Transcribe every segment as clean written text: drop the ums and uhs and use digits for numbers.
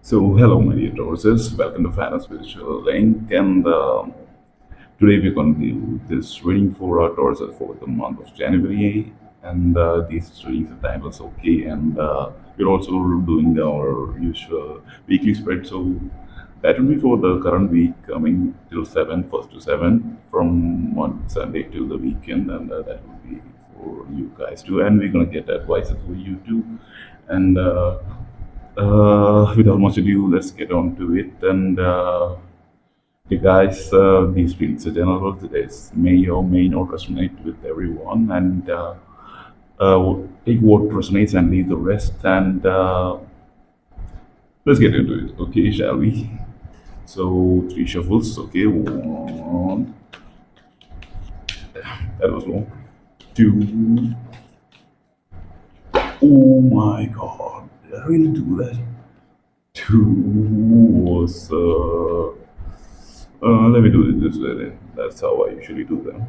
Hello, my dear Tauruses. Welcome to Fan Spiritual Link. And today we're going to do this reading for our Tauruses for the month of January. And these readings are timeless, okay. And we're also doing our usual weekly spread. So that will be for the current week coming till 7, 1st to 7, from one Sunday till the weekend. And that will be for you guys too. And we're going to get advices for you too. And without much ado, let's get on to it. And hey guys, these readings are general. This may or may not resonate with everyone, and take what resonates and leave the rest. And let's get into it. Okay, shall we? So three shuffles. Okay, one. That was long. Two. Oh my God! Did I really do that? Two was let me do it this way then. That's how I usually do them.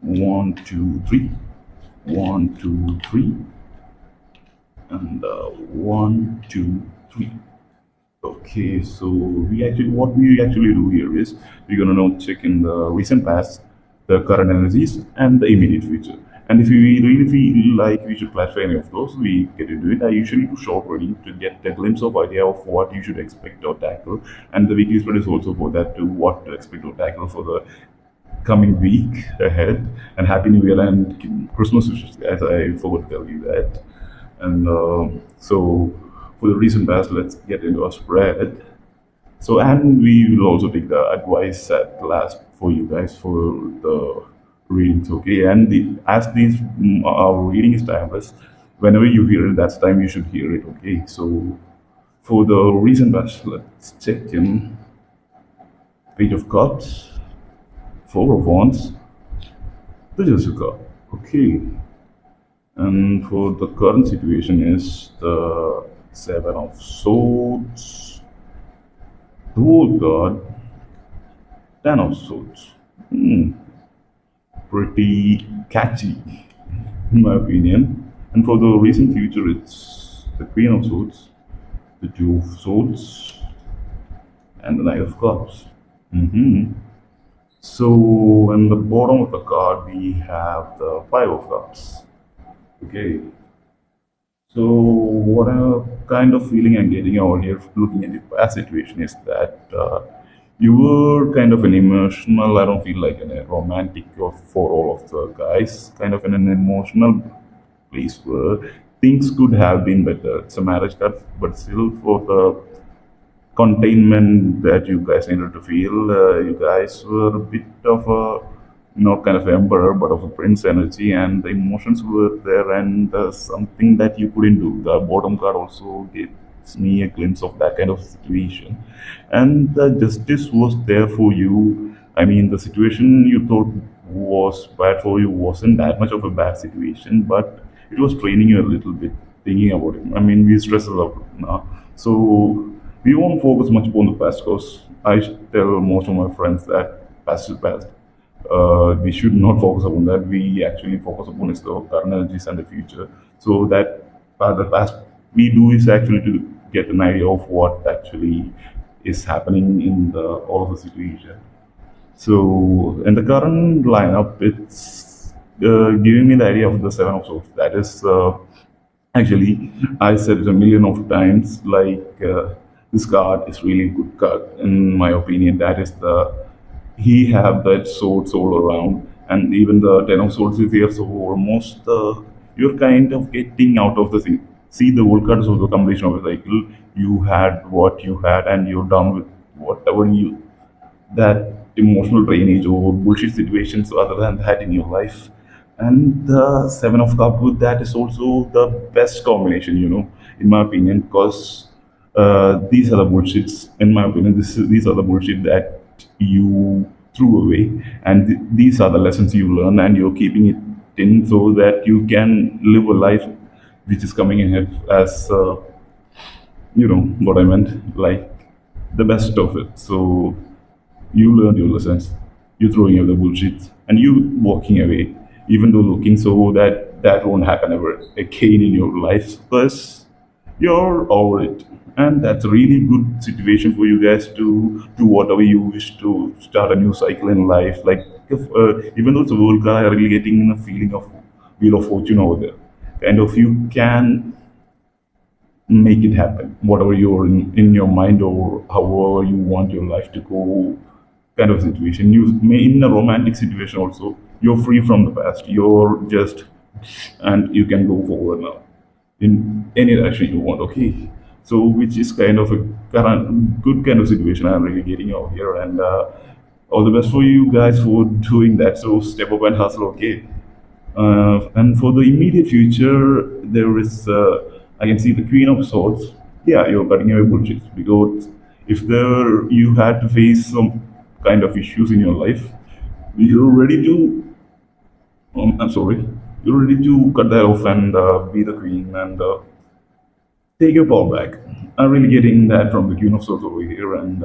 One, two, three. One, two, three. And one, two, three. Okay, so what we actually do here is we're gonna now check in the recent past, the current energies, and the immediate future. And if we really feel like we should classify any of those, we get into it. I usually do short reading to get a glimpse of idea of what you should expect or tackle. And the weekly spread is also for that too, what to expect or tackle for the coming week ahead. And Happy New Year and Christmas wishes, guys. I forgot to tell you that. And so for the recent past, let's get into our spread. So, and we will also take the advice at last for you guys for the readings, okay? And as these our reading is timeless, whenever you hear it, that's time you should hear it, okay? So, for the recent past, let's check in Page of Cups, Four of Wands, the Jessica, okay? And for the current situation is the Seven of Swords, the Old God, Ten of Swords. Pretty catchy, in my opinion. And for the recent future, it's the Queen of Swords, the Two of Swords, and the Knight of Cups. So, in the bottom of the card, we have the Five of Cups. Okay. So, what a kind of feeling I'm getting over here looking at the past situation is that you were kind of an emotional, I don't feel like a romantic for all of the guys, kind of in an emotional place where things could have been better. It's a marriage card, but still for the containment that you guys needed to feel, you guys were a bit of a not kind of emperor but of a prince energy, and the emotions were there, and something that you couldn't do. The bottom card also gives me a glimpse of that kind of situation, and the justice was there for you. I mean, the situation you thought was bad for you wasn't that much of a bad situation, but it was training you a little bit, thinking about it. I mean, we stress a lot now, so we won't focus much upon the past, because I tell most of my friends that past is past. We should not focus upon that. We actually focus upon is the current energies and the future. So that the past we do is actually to get an idea of what actually is happening in the all of the situation. So in the current lineup, it's giving me the idea of the Seven of Swords. That is actually, I said it a million of times. Like this card is really good card in my opinion. That is the he have that swords all around, and even the Ten of Swords is here. So almost you're kind of getting out of the thing. See, the whole card is also a combination of a cycle. You had what you had, and you're done with whatever you that emotional drainage or bullshit situations other than that in your life. And the Seven of Cups with that is also the best combination, in my opinion, because these are the bullshits, in my opinion. These are the bullshit that you threw away, and these are the lessons you learn, and you're keeping it in so that you can live a life which is coming ahead as you know what I meant, like the best of it. So you learn your lessons, you throwing away the bullshit, and you walking away, even though looking so that that won't happen ever again in your life. Plus, you're over it. And that's a really good situation for you guys to do whatever you wish to start a new cycle in life. Like, if, even though it's a world guy, really getting a feeling of wheel of fortune over there. Kind of, you can make it happen, whatever you're in your mind or however you want your life to go, kind of situation. You may in a romantic situation also, you're free from the past. You're just, and you can go forward now in any direction you want. Okay, so which is kind of a current good kind of situation I'm really getting out here, and all the best for you guys for doing that. So step up and hustle. Okay, and for the immediate future, there is, I can see the Queen of Swords. Yeah, you're cutting away bullshit because if there you had to face some kind of issues in your life, you're ready to. I'm sorry, you're ready to cut that off and be the queen and take your power back. I'm really getting that from the Queen of Swords over here, and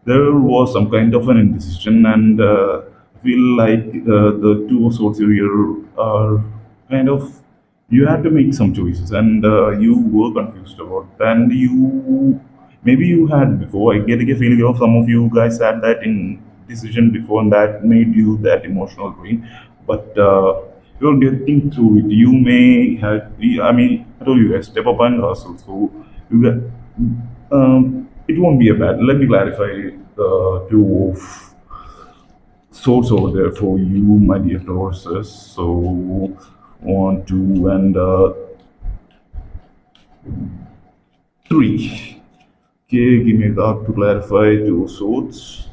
there was some kind of an indecision, and I feel like the Two of Swords here are kind of, you had to make some choices, and you were confused about, and you maybe you had before. I get a feeling of some of you guys had that in decision before, and that made you that emotional drain. But you're getting through it. You may have, I mean, I told you guys, step up and hustle. So you get, it won't be a bad. Let me clarify the two of swords over there for you, my dear Tauruses. So, one, two, and three. Okay, give me a card to clarify two swords.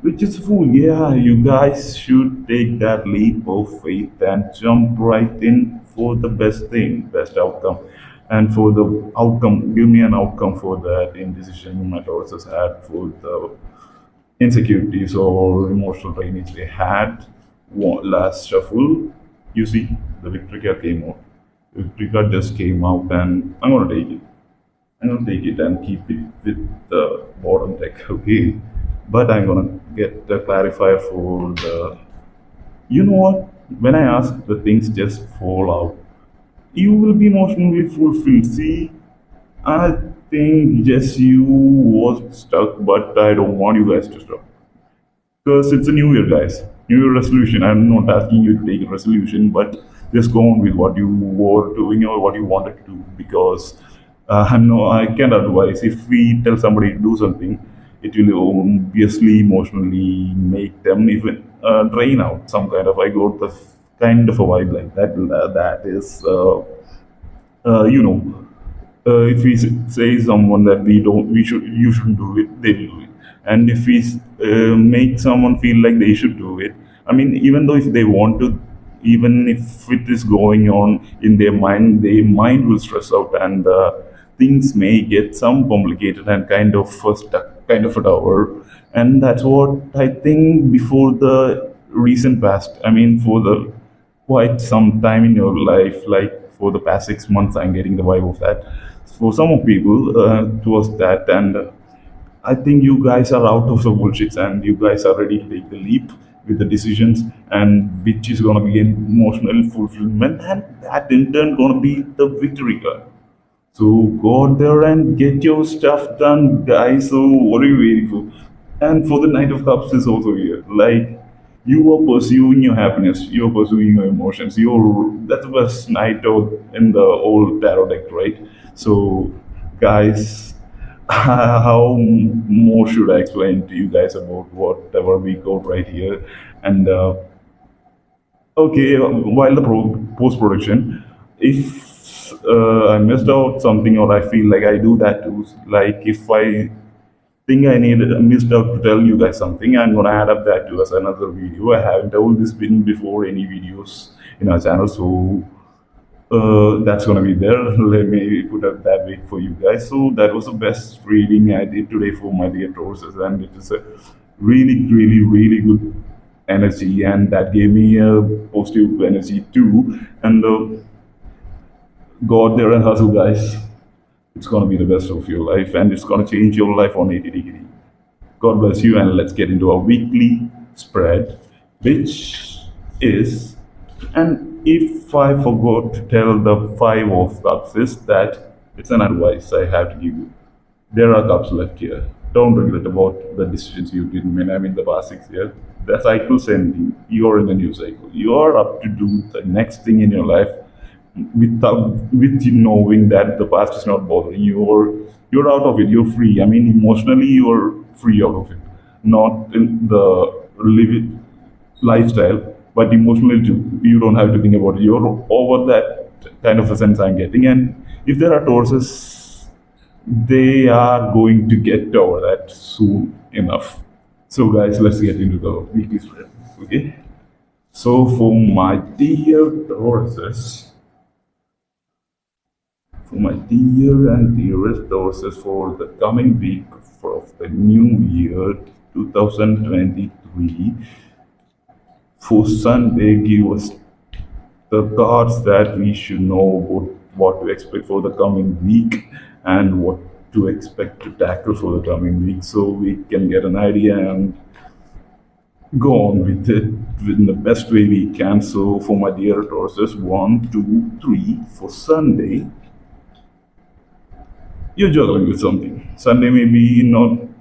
Which is fool, yeah, you guys should take that leap of faith and jump right in for the best thing, best outcome. And for the outcome, give me an outcome for that indecision my Taurus has had, for the insecurities or emotional drainage they had. Last shuffle, you see, the victory card came out. The victory card just came out, and I'm gonna take it. I'm gonna take it and keep it with the bottom deck, okay? But I'm gonna get the clarifier for the. You know what? When I ask, the things just fall out. You will be emotionally fulfilled. See, I think yes, you was stuck, but I don't want you guys to stop. Because it's a new year, guys. New year resolution. I'm not asking you to take a resolution, but just go on with what you were doing or what you wanted to do. Because no, I can't advise. If we tell somebody to do something, it will obviously emotionally make them even drain out some kind of. I got the kind of a vibe like that. That is, you know, if we say someone that you shouldn't do it, they will do it. And if we make someone feel like they should do it, I mean, even though if they want to, even if it is going on in their mind will stress out, and things may get some complicated and kind of stuck, kind of a tower. And that's what I think before the recent past. I mean, for the quite some time in your life, like for the past 6 months, I'm getting the vibe of that. For some of people, towards that, and I think you guys are out of the bullshits and you guys are ready to take the leap with the decisions, and which is gonna be an emotional fulfillment, and that in turn gonna be the victory card. So go out there and get your stuff done, guys. So what are you waiting for? And for the Knight of Cups is also here. Like, you are pursuing your happiness, you are pursuing your emotions. You're That's the best night out in the old tarot deck, right? So, guys, how more should I explain to you guys about whatever we got right here? And okay, while the post production, if I missed out something or I feel like I do that too, like if I think I need missed out to tell you guys something, I'm gonna add up that to as another video. I haven't told this been before any videos in our channel, so that's gonna be there. Let me put up that way for you guys. So that was the best reading I did today for my dear Tauruses, and it is a really good energy, and that gave me a positive energy too. And go out there and hustle, guys. It's gonna be the best of your life, and it's gonna change your life on 80 degree. God bless you, and let's get into our weekly spread, which is, and if I forgot to tell the five of cups, is that It's an advice I have to give you. There are cups left here. Don't regret about the decisions you did when I'm in the past 6 years. The cycle's ending. You're in a new cycle. You are up to do the next thing in your life without with you knowing that the past is not bothering you, or you're out of it. You're free. I mean, emotionally, you're free out of it. Not in the live it lifestyle, but emotionally too. You don't have to think about it. You're over that kind of a sense I'm getting. And if there are Tauruses, they are going to get over that soon enough. So, guys, let's get into the weekly spread. Okay. So, for my dear and dearest Tauruses, for the coming week of the new year 2023, for Sunday, give us the cards that we should know about what to expect for the coming week and what to expect to tackle for the coming week, so we can get an idea and go on with it in the best way we can. So for my dear Tauruses, 1, 2, 3 for Sunday, you're juggling with something. Sunday may be not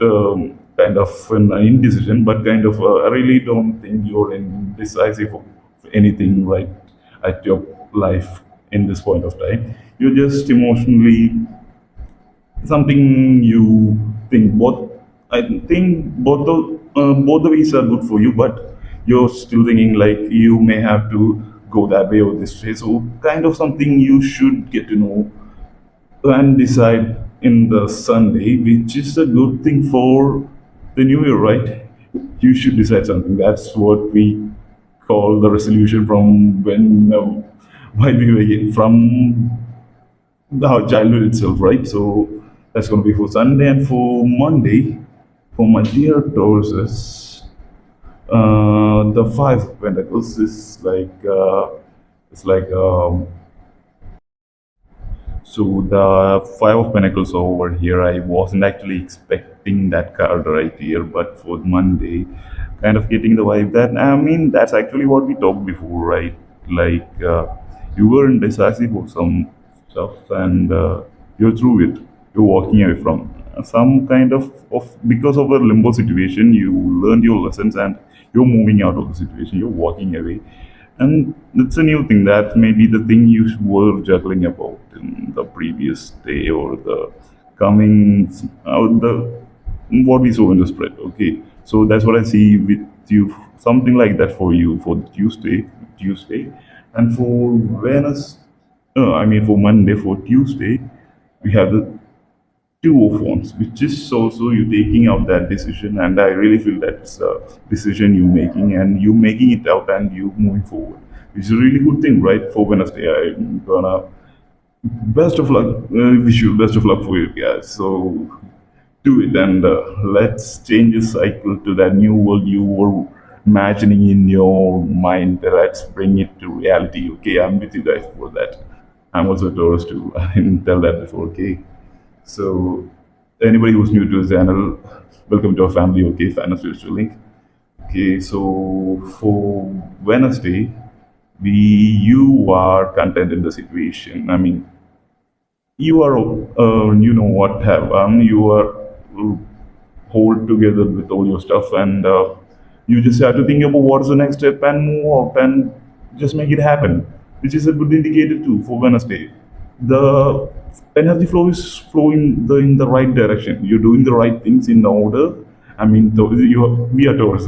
kind of an indecision, but kind of I really don't think you're indecisive of anything right at your life in this point of time. You're just emotionally something you think both. I think both the ways are good for you, but you're still thinking like you may have to go that way or this way. So kind of something you should get to know and decide in the Sunday, which is a good thing for the new year, right? You should decide something. That's what we call the resolution from when while we were from our childhood itself, right? So that's going to be for Sunday. And for Monday, for my dear Tauruses, the Five of Pentacles is like it's like so the Five of Pentacles over here, I wasn't actually expecting that card right here, but for Monday, kind of getting the vibe that, I mean, that's actually what we talked before, right? Like you were indecisive of some stuff, and you're through it. You're walking away from some kind of because of a limbo situation. You learned your lessons, and you're moving out of the situation. You're walking away, and it's a new thing. That may be the thing you were juggling about in the previous day or the coming the what we saw in the spread. Okay, so that's what I see with you. Something like that for you for Tuesday, and for Venus. I mean for Monday. For Tuesday, we have the Two of Wands, which is also you taking out that decision, and I really feel that's a decision you making, and you making it out, and you moving forward. It's a really good thing, right? For Wednesday, I'm gonna best of luck. Wish you best of luck for you guys. So do it, and let's change the cycle to that new world you were imagining in your mind. Let's bring it to reality. Okay, I'm with you guys for that. I'm also a Taurus too. I didn't tell that before. Okay. So, anybody who's new to the channel, welcome to our family. Okay, fan of spiritual link. Okay, so for Wednesday, you are content in the situation. I mean, you are you know what have you are uh, hold together with all your stuff, and you just have to think about what's the next step and move out and just make it happen, which is a good indicator too for Wednesday. The energy flow is flowing in the right direction. You're doing the right things in order. I mean, we are Taurus.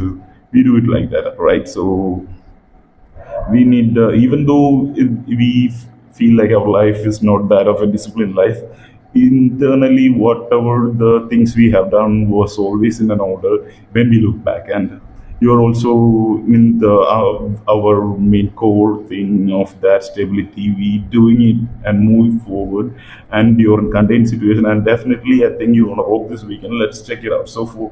We do it like that, right? So we need even though we feel like our life is not that of a disciplined life, internally whatever the things we have done was always in an order when we look back. And you are also in the our main core thing of that stability, we doing it and moving forward, and you're in contained situation, and definitely I think you want to rock this weekend. Let's check it out. So for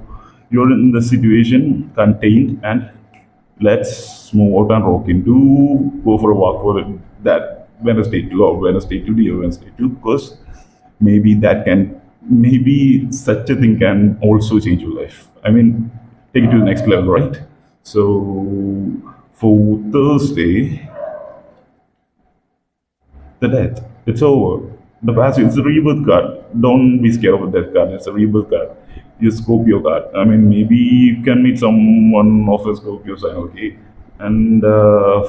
you're in the situation contained, and let's move out and rock into go for a walk for that Wednesday too, or Wednesday today or Wednesday too, because maybe that can maybe such a thing can also change your life. I mean, take it to the next level, right? So for Thursday, the death, it's over. the passive, it's a rebirth card. Don't be scared of that card. It's a rebirth card. It's a Scorpio card. I mean, maybe you can meet someone of a Scorpio sign, okay? And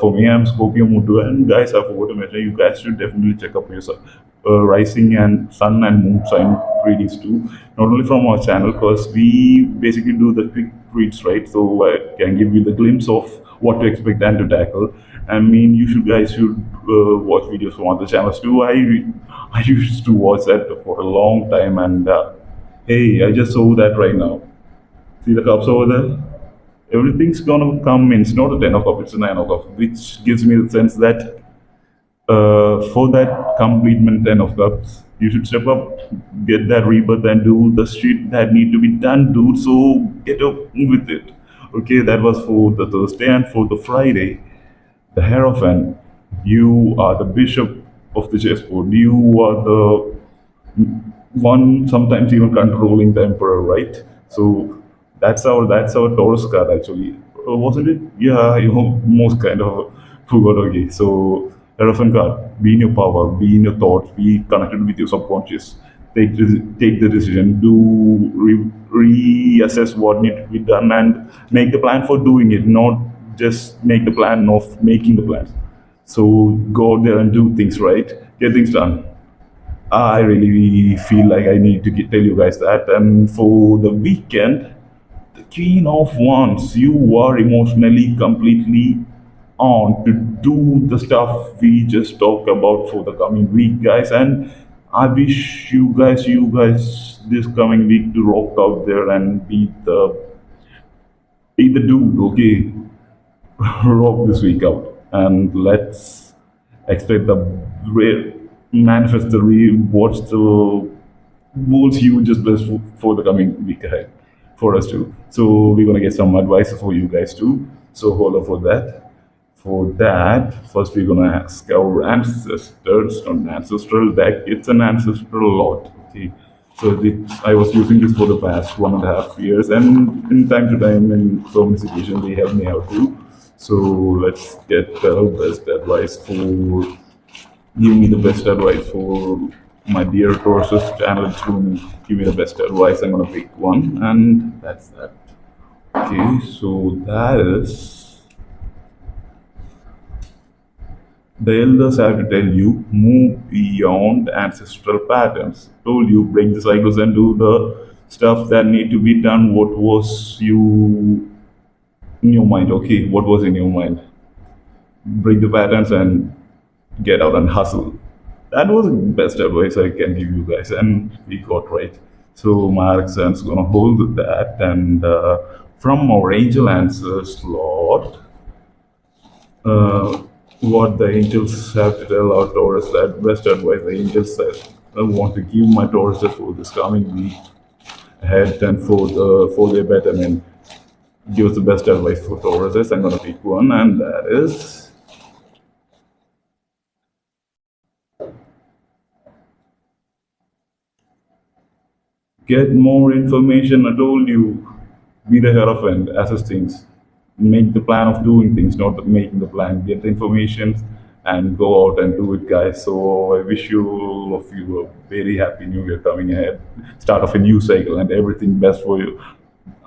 for me, I'm Scorpio Mutu. And guys, I forgot to mention, you guys should definitely check up your rising and sun and moon sign readings too. Not only from our channel, because we basically do the quick reads, right? So I can give you the glimpse of what to expect and to tackle. I mean, you should guys should watch videos from other channels too. I used to watch that for a long time, and hey, I just saw that right now. See the cups over there? Everything's gonna come in. It's not a ten of cups; it's a nine of cups, which gives me the sense that for that completement ten of cups, you should step up, get that rebirth, and do the shit that need to be done, dude. So get up with it. Okay, that was for the Thursday, and for the Friday, the Hierophant. You are the bishop of the chessboard. You are the one sometimes even controlling the emperor, right? So that's our Taurus card actually. Wasn't it? Yeah, you most kind of forgot. Okay, so Hierophant card. Be in your power. Be in your thoughts. Be connected with your subconscious. Take the decision. Reassess what needs to be done and make the plan for doing it. Not just make the plan of making the plans. So go out there and do things right. Get things done. I really feel like I need to tell you guys that. And for the weekend, the Queen of Wands, you are emotionally completely on to do the stuff we just talked about for the coming week, guys. And I wish you guys, this coming week to rock out there and be the dude, okay? Rock this week out, and let's expect the manifest the what's the goals you just blessed for the coming week ahead for us too. So we're gonna get some advice for you guys too. So hold on for that. For that, first we're gonna ask our ancestors, not an ancestral deck. It's an ancestral lot. Okay. So I was using this for the past 1.5 years, and in time to time, in so many situations, they help me out too. So let's get the best advice for give me the best advice for my dear Taurus channel to give me the best advice. I'm gonna pick one, and that's that. Okay, so that is the elders have to tell you move beyond ancestral patterns. Told you break the cycles and do the stuff that need to be done. What was you in your mind? Okay, what was in your mind? Break the patterns and get out and hustle. That was the best advice I can give you guys, and we got right. So my accent's gonna hold that, and from our angel answers, Lord, uh, what the angels have to tell our Taurus, that best advice the angels said. I want to give my Taurus for this coming week ahead and for their betterment. Give us the best advice for Tauruses. I'm gonna pick one, and that is get more information. I told you, be the hierophant, assess things, make the plan of doing things, not making the plan. Get the information and go out and do it, guys. So I wish you all of you a very happy new year coming ahead, start of a new cycle, and everything best for you,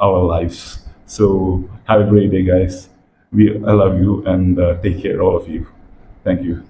our lives. So have a great day, guys. I love you, and take care, all of you. Thank you.